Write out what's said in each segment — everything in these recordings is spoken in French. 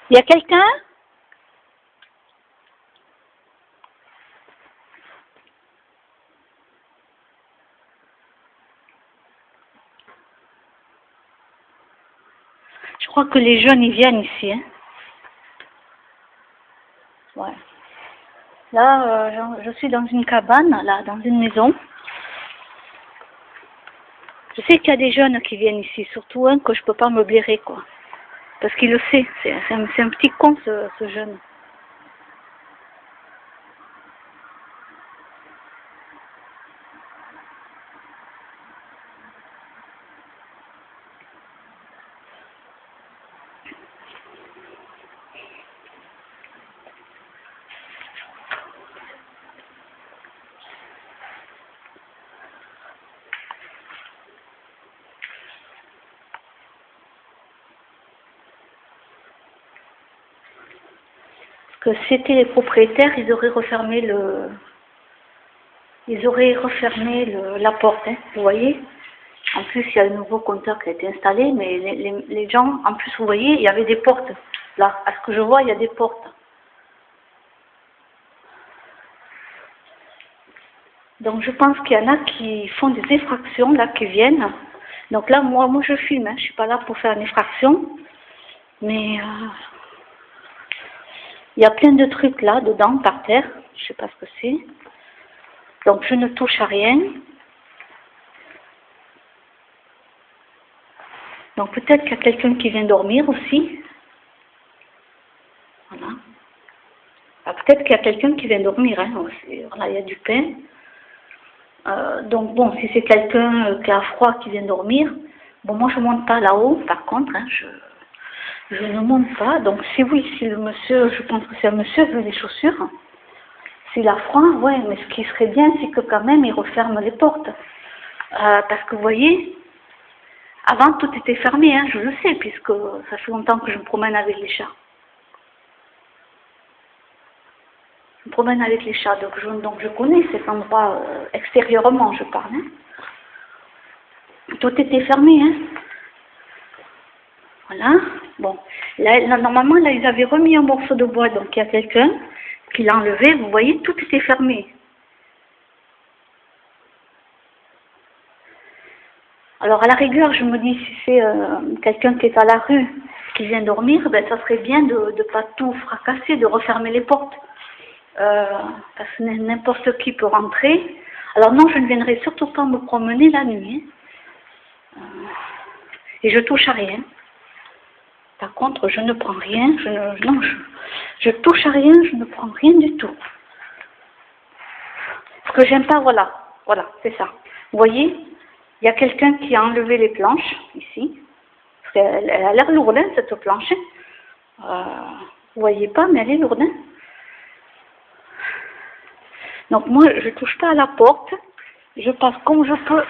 Il y a quelqu'un? Je crois que les jeunes, ils viennent ici. Hein. Ouais. Là, je suis dans une cabane, là, dans une maison. Je sais qu'il y a des jeunes qui viennent ici, surtout un que je peux pas me blairer, quoi. Parce qu'il le sait, c'est un petit con, ce jeune. Que si c'était les propriétaires, ils auraient refermé la porte, hein, vous voyez. En plus, il y a un nouveau compteur qui a été installé, mais les gens, en plus, vous voyez, il y avait des portes. Là, à ce que je vois, il y a des portes. Donc, je pense qu'il y en a qui font des infractions, là, qui viennent. Donc là, moi je filme, hein, je suis pas là pour faire une infraction, mais il y a plein de trucs là, dedans, par terre, je sais pas ce que c'est. Donc, je ne touche à rien. Donc, peut-être qu'il y a quelqu'un qui vient dormir aussi. Voilà. Ah, peut-être qu'il y a quelqu'un qui vient dormir, hein, aussi. Voilà, il y a du pain. Donc, bon, si c'est quelqu'un qui a froid, qui vient dormir, bon, moi, je ne monte pas là-haut, par contre, hein, je ne monte pas. Donc, si oui, si le monsieur, je pense que c'est un monsieur, vu les chaussures, s'il a froid, ouais, mais ce qui serait bien, c'est que quand même, il referme les portes. Parce que, vous voyez, avant, tout était fermé, hein, je le sais, puisque ça fait longtemps que je me promène avec les chats. Je me promène avec les chats, donc je connais cet endroit extérieurement, je parle. Hein. Tout était fermé, hein. Voilà. Bon, là, normalement, là, ils avaient remis un morceau de bois, donc il y a quelqu'un qui l'a enlevé, vous voyez, tout était fermé. Alors, à la rigueur, je me dis, si c'est quelqu'un qui est à la rue, qui vient dormir, ben, ça serait bien de ne pas tout fracasser, de refermer les portes. Parce que n'importe qui peut rentrer. Alors non, je ne viendrai surtout pas me promener la nuit. Hein. Et je touche à rien. Par contre, je ne prends rien, je touche à rien, je ne prends rien du tout. Ce que j'aime pas, voilà, c'est ça. Vous voyez, il y a quelqu'un qui a enlevé les planches, ici. Elle a l'air lourde, hein, cette planche. Vous voyez pas, mais elle est lourde. Hein. Donc moi, je touche pas à la porte, je passe comme je peux.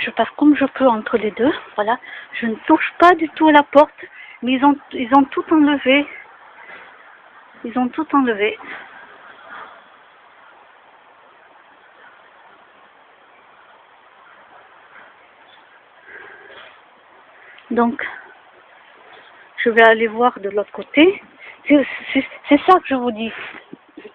Je passe comme je peux entre les deux, voilà. Je ne touche pas du tout à la porte, mais ils ont tout enlevé. Ils ont tout enlevé. Donc, je vais aller voir de l'autre côté. C'est ça que je vous dis.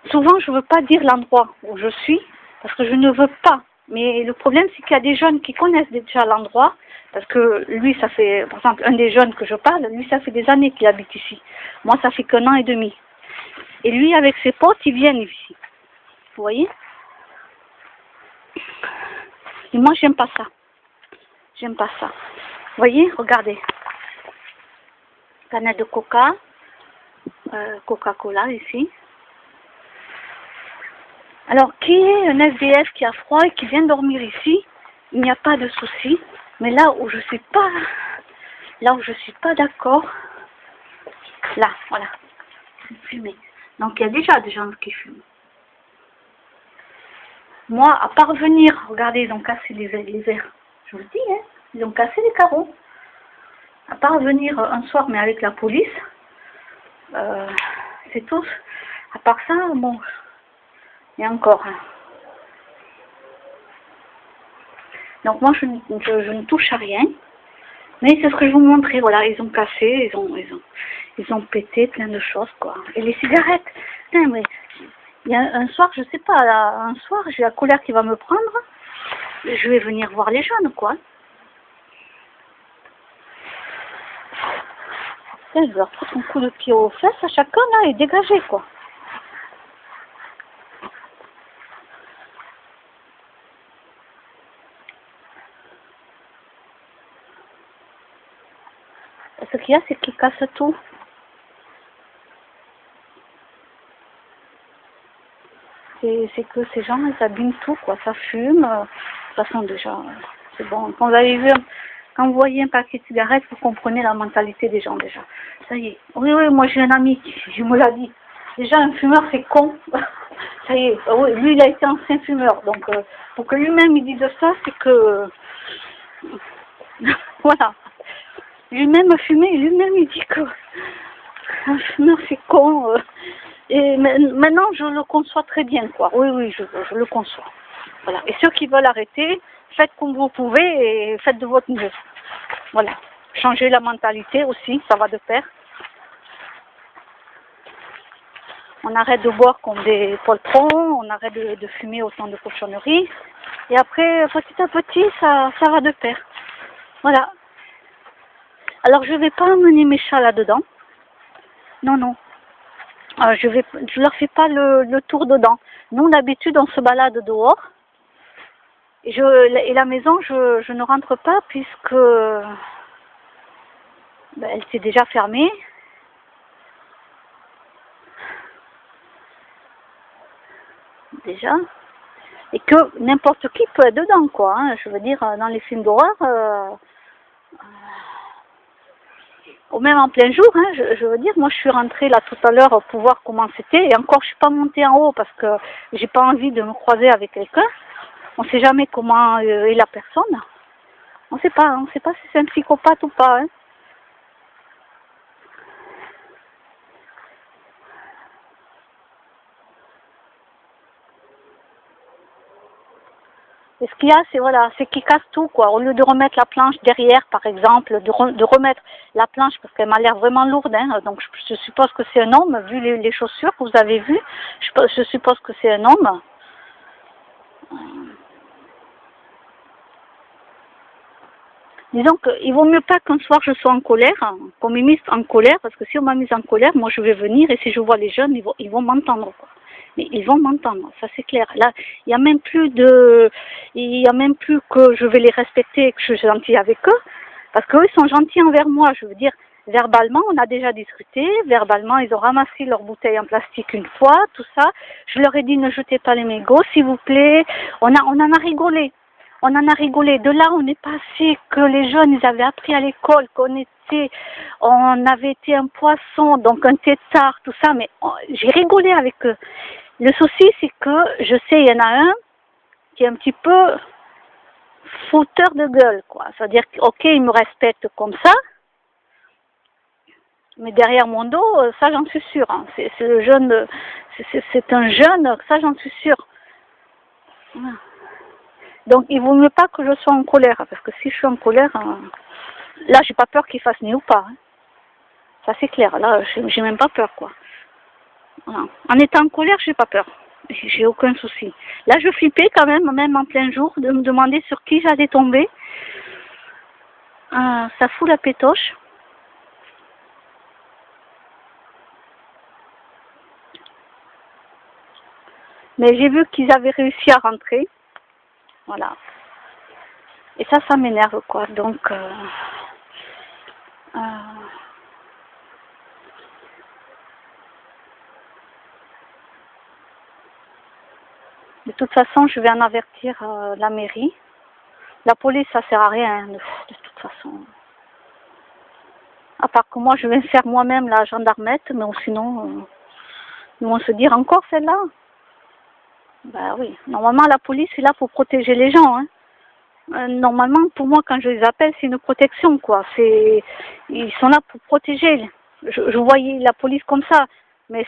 Souvent, je ne veux pas dire l'endroit où je suis, parce que je ne veux pas. Mais le problème, c'est qu'il y a des jeunes qui connaissent déjà l'endroit, parce que lui, ça fait, par exemple, un des jeunes que je parle, lui, ça fait des années qu'il habite ici. Moi, ça fait qu'1 an et demi. Et lui, avec ses potes, ils viennent ici. Vous voyez? Et moi, j'aime pas ça. J'aime pas ça. Vous voyez? Regardez. Canette de coca. Coca-Cola, ici. Alors, qui est un SDF qui a froid et qui vient dormir ici? Il n'y a pas de souci. Mais là où je suis pas d'accord, là, voilà, c'est fumé. Donc, il y a déjà des gens qui fument. Moi, à part venir, regardez, ils ont cassé les verres. Je vous le dis, hein, ils ont cassé les carreaux. À part venir un soir, mais avec la police, c'est tout. À part ça, bon, il y a encore. Hein. Donc moi, je ne touche à rien. Mais c'est ce que je vous montrais, voilà, ils ont cassé, ils ont pété plein de choses, quoi. Et les cigarettes, putain, mais il y a un soir, je sais pas, là, un soir, j'ai la colère qui va me prendre, je vais venir voir les jeunes, quoi. Putain, je leur foutre un coup de pied aux fesses à chacun, là, et dégager, quoi. Ce qu'il y a, c'est qu'ils cassent tout. C'est que ces gens, ils abîment tout, quoi. Ça fume. De toute façon, déjà, c'est bon. Quand vous voyez un paquet de cigarettes, vous comprenez la mentalité des gens, déjà. Ça y est. Oui, oui, moi, j'ai un ami qui me l'a dit. Déjà, un fumeur, c'est con. Ça y est. Oui, lui, il a été ancien fumeur. Donc, pour que lui-même, il dise ça, c'est que... Voilà. Lui-même fumé, lui-même, il dit que... Un fumeur, c'est con. Et maintenant, je le conçois très bien, quoi. Oui, oui, je le conçois. Voilà. Et ceux qui veulent arrêter, faites comme vous pouvez et faites de votre mieux. Voilà. Changez la mentalité aussi, ça va de pair. On arrête de boire comme des poltrons, on arrête de fumer autant de cochonneries. Et après, petit à petit, ça va de pair. Voilà. Alors, je ne vais pas amener mes chats là-dedans. Non, non. Je leur fais pas le tour dedans. Nous, d'habitude, on se balade dehors. Et la maison, je ne rentre pas puisque elle s'est déjà fermée. Déjà. Et que n'importe qui peut être dedans, quoi. Hein. Je veux dire, dans les films d'horreur, ou même en plein jour, hein, je veux dire, moi je suis rentrée là tout à l'heure pour voir comment c'était, et encore je suis pas montée en haut parce que j'ai pas envie de me croiser avec quelqu'un. On sait jamais comment est la personne. On sait pas si c'est un psychopathe ou pas. Hein. Et ce qu'il y a, c'est qu'ils cassent tout, quoi. Au lieu de remettre la planche derrière, par exemple, de remettre la planche, parce qu'elle m'a l'air vraiment lourde, hein, donc je suppose que c'est un homme, vu les chaussures que vous avez vues, je suppose que c'est un homme. Disons qu'il vaut mieux pas qu'un soir je sois en colère, qu'on me mise en colère, parce que si on m'a mise en colère, moi je vais venir, et si je vois les jeunes, ils vont m'entendre, quoi. Mais ils vont m'entendre, ça c'est clair. Là, il y a même plus que je vais les respecter et que je suis gentille avec eux, parce qu'eux ils sont gentils envers moi. Je veux dire, verbalement, on a déjà discuté, verbalement, ils ont ramassé leurs bouteilles en plastique une fois, tout ça. Je leur ai dit ne jetez pas les mégots, s'il vous plaît. On en a rigolé. On en a rigolé. De là, on est passé que les jeunes, ils avaient appris à l'école on avait été un poisson, donc un tétard, tout ça, mais j'ai rigolé avec eux. Le souci, c'est que je sais, il y en a un qui est un petit peu fouteur de gueule, quoi. C'est-à-dire ok, il me respecte comme ça, mais derrière mon dos, ça j'en suis sûre. Hein. C'est le jeune, c'est un jeune, ça j'en suis sûre. Voilà. Donc il vaut mieux pas que je sois en colère, parce que si je suis en colère, là j'ai pas peur qu'il fasse ni ou pas. Hein. Ça c'est clair, là j'ai même pas peur, quoi. Voilà. En étant en colère, j'ai pas peur. J'ai aucun souci. Là, je flippais quand même en plein jour, de me demander sur qui j'allais tomber. Ça fout la pétoche. Mais j'ai vu qu'ils avaient réussi à rentrer. Voilà. Et ça m'énerve, quoi. Donc, de toute façon, je vais en avertir la mairie. La police, ça sert à rien, de toute façon. À part que moi, je vais faire moi-même la gendarmette, mais sinon, ils vont se dire encore celle-là. Ben oui, normalement, la police est là pour protéger les gens. Hein. Normalement, pour moi, quand je les appelle, c'est une protection, quoi. Ils sont là pour protéger. Je voyais la police comme ça. Mais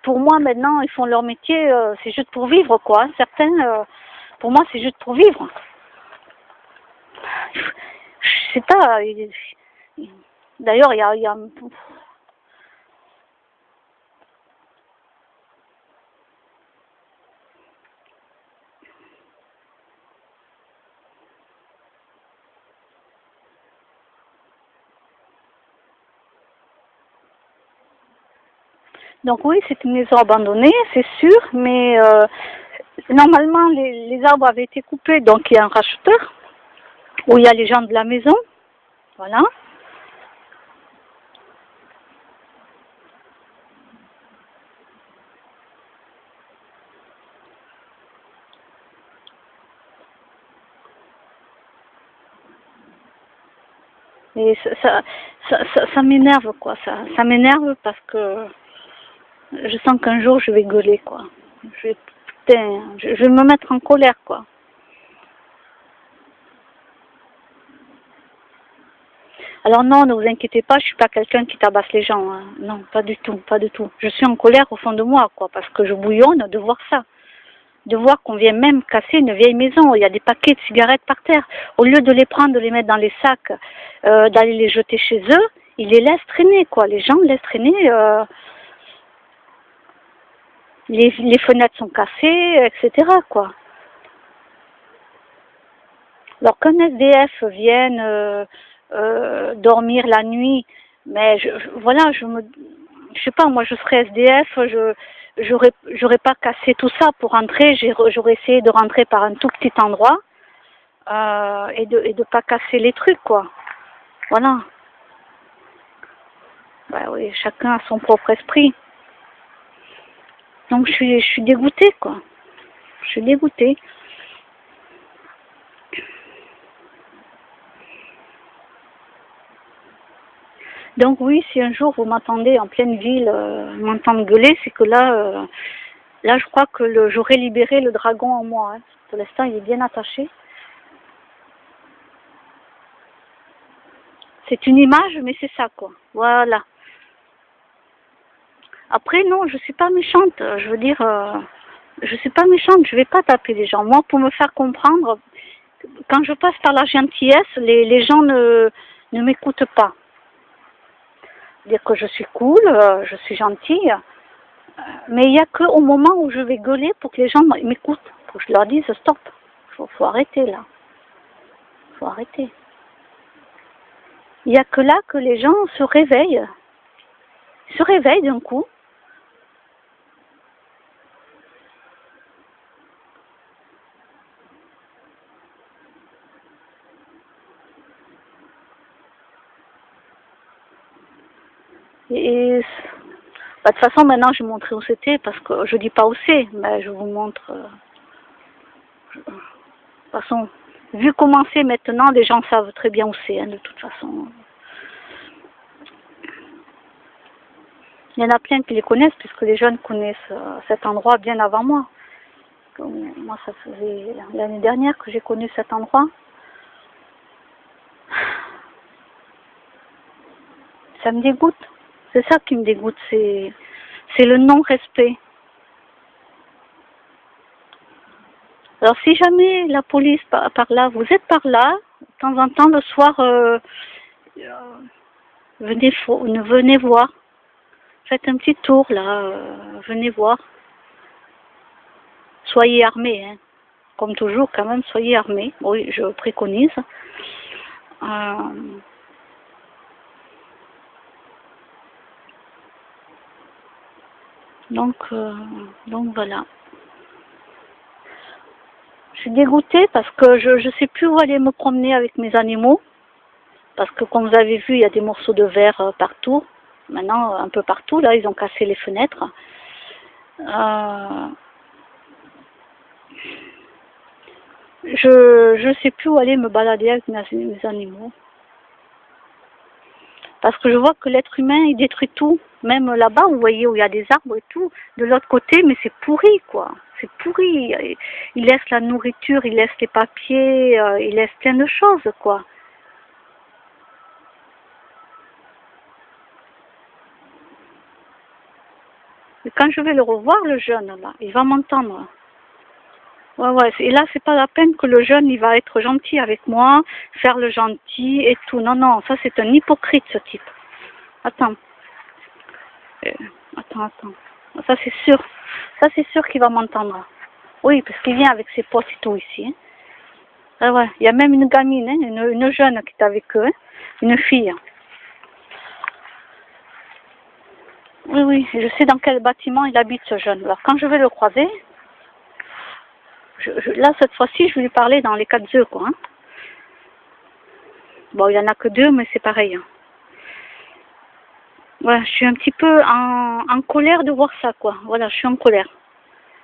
pour moi, maintenant, ils font leur métier, c'est juste pour vivre, quoi. Hein. Certains, pour moi, c'est juste pour vivre. sais pas. D'ailleurs, il y a... Donc oui, c'est une maison abandonnée, c'est sûr, mais normalement, les arbres avaient été coupés, donc il y a un racheteur, où il y a les gens de la maison, voilà. Et ça m'énerve, quoi, ça m'énerve parce que je sens qu'un jour je vais gueuler, quoi. Putain, je vais me mettre en colère, quoi. Alors non, ne vous inquiétez pas, je suis pas quelqu'un qui tabasse les gens, hein. Non, pas du tout, pas du tout. Je suis en colère au fond de moi, quoi, parce que je bouillonne de voir ça. De voir qu'on vient même casser une vieille maison, il y a des paquets de cigarettes par terre. Au lieu de les prendre, de les mettre dans les sacs, d'aller les jeter chez eux, ils les laissent traîner, quoi. Les gens laissent traîner, les fenêtres sont cassées, etc., quoi. Alors qu'un SDF vienne dormir la nuit, mais voilà, je sais pas, moi je serais SDF, j'aurais pas cassé tout ça pour rentrer, j'aurais essayé de rentrer par un tout petit endroit et de pas casser les trucs, quoi. Voilà. Bah oui, chacun a son propre esprit. Donc je suis dégoûtée, quoi. Je suis dégoûtée. Donc oui, si un jour vous m'entendez en pleine ville, m'entendre gueuler, c'est que là je crois que j'aurais libéré le dragon en moi. Hein. Pour l'instant, il est bien attaché. C'est une image, mais c'est ça, quoi. Voilà. Après, non, je suis pas méchante. Je veux dire, je suis pas méchante. Je vais pas taper les gens. Moi, pour me faire comprendre, quand je passe par la gentillesse, les gens ne m'écoutent pas. Dire que je suis cool, je suis gentille. Mais il n'y a qu'au moment où je vais gueuler pour que les gens m'écoutent. Pour que je leur dise stop. Faut arrêter là. Faut arrêter. Il n'y a que là que les gens se réveillent. Ils se réveillent d'un coup. Et bah, de toute façon, maintenant, je vais montrer où c'était parce que je dis pas où c'est, mais je vous montre. De toute façon, vu comment c'est maintenant, les gens savent très bien où c'est, hein, de toute façon. Il y en a plein qui les connaissent puisque les jeunes connaissent cet endroit bien avant moi. Moi, ça faisait l'année dernière que j'ai connu cet endroit. Ça me dégoûte. C'est ça qui me dégoûte, c'est le non-respect. Alors si jamais la police par là, vous êtes par là, de temps en temps le soir, venez voir. Faites un petit tour là, venez voir. Soyez armés, hein. Comme toujours quand même, soyez armés. Oui, je préconise. Euh, donc voilà. Je suis dégoûtée parce que je sais plus où aller me promener avec mes animaux. Parce que comme vous avez vu, il y a des morceaux de verre partout. Maintenant, un peu partout, là, ils ont cassé les fenêtres. Je sais plus où aller me balader avec mes animaux. Parce que je vois que l'être humain, il détruit tout. Même là-bas, vous voyez, où il y a des arbres et tout. De l'autre côté, mais c'est pourri, quoi. C'est pourri. Il laisse la nourriture, il laisse les papiers, il laisse plein de choses, quoi. Et quand je vais le revoir, le jeune, là, il va m'entendre. Ouais, ouais. Et là, c'est pas la peine que le jeune, il va être gentil avec moi, faire le gentil et tout. Non, non, ça, c'est un hypocrite, ce type. Attends. Euh, attends. Ça, c'est sûr. Ça, c'est sûr qu'il va m'entendre. Oui, parce qu'il vient avec ses potes et tout ici. Hein. Ah ouais. Il y a même une gamine, hein, une jeune qui est avec eux. Hein. Une fille. Oui, oui. Je sais dans quel bâtiment il habite, ce jeune. Alors, quand je vais le croiser, là, cette fois-ci, je vais lui parler dans les 4 œufs, quoi. Hein. Bon, il n'y en a que 2, mais c'est pareil. Hein. Ouais, je suis un petit peu en colère de voir ça, quoi. Voilà, je suis en colère.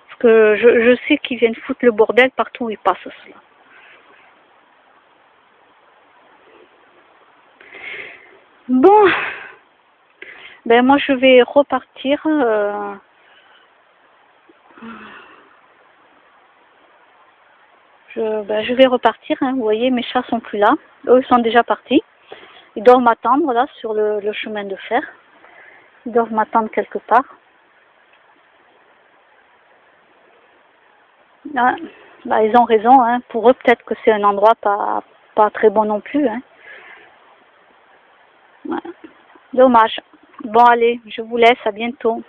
Parce que je sais qu'ils viennent foutre le bordel partout où ils passent, cela. Bon, ben moi je vais repartir. Je vais repartir, hein. Vous voyez, mes chats sont plus là. Eux, ils sont déjà partis. Ils doivent m'attendre, là, sur le chemin de fer. Ils doivent m'attendre quelque part. Ah, bah, ils ont raison, hein. Pour eux, peut-être que c'est un endroit pas très bon non plus, hein. Ouais. Dommage. Bon, allez, je vous laisse, à bientôt.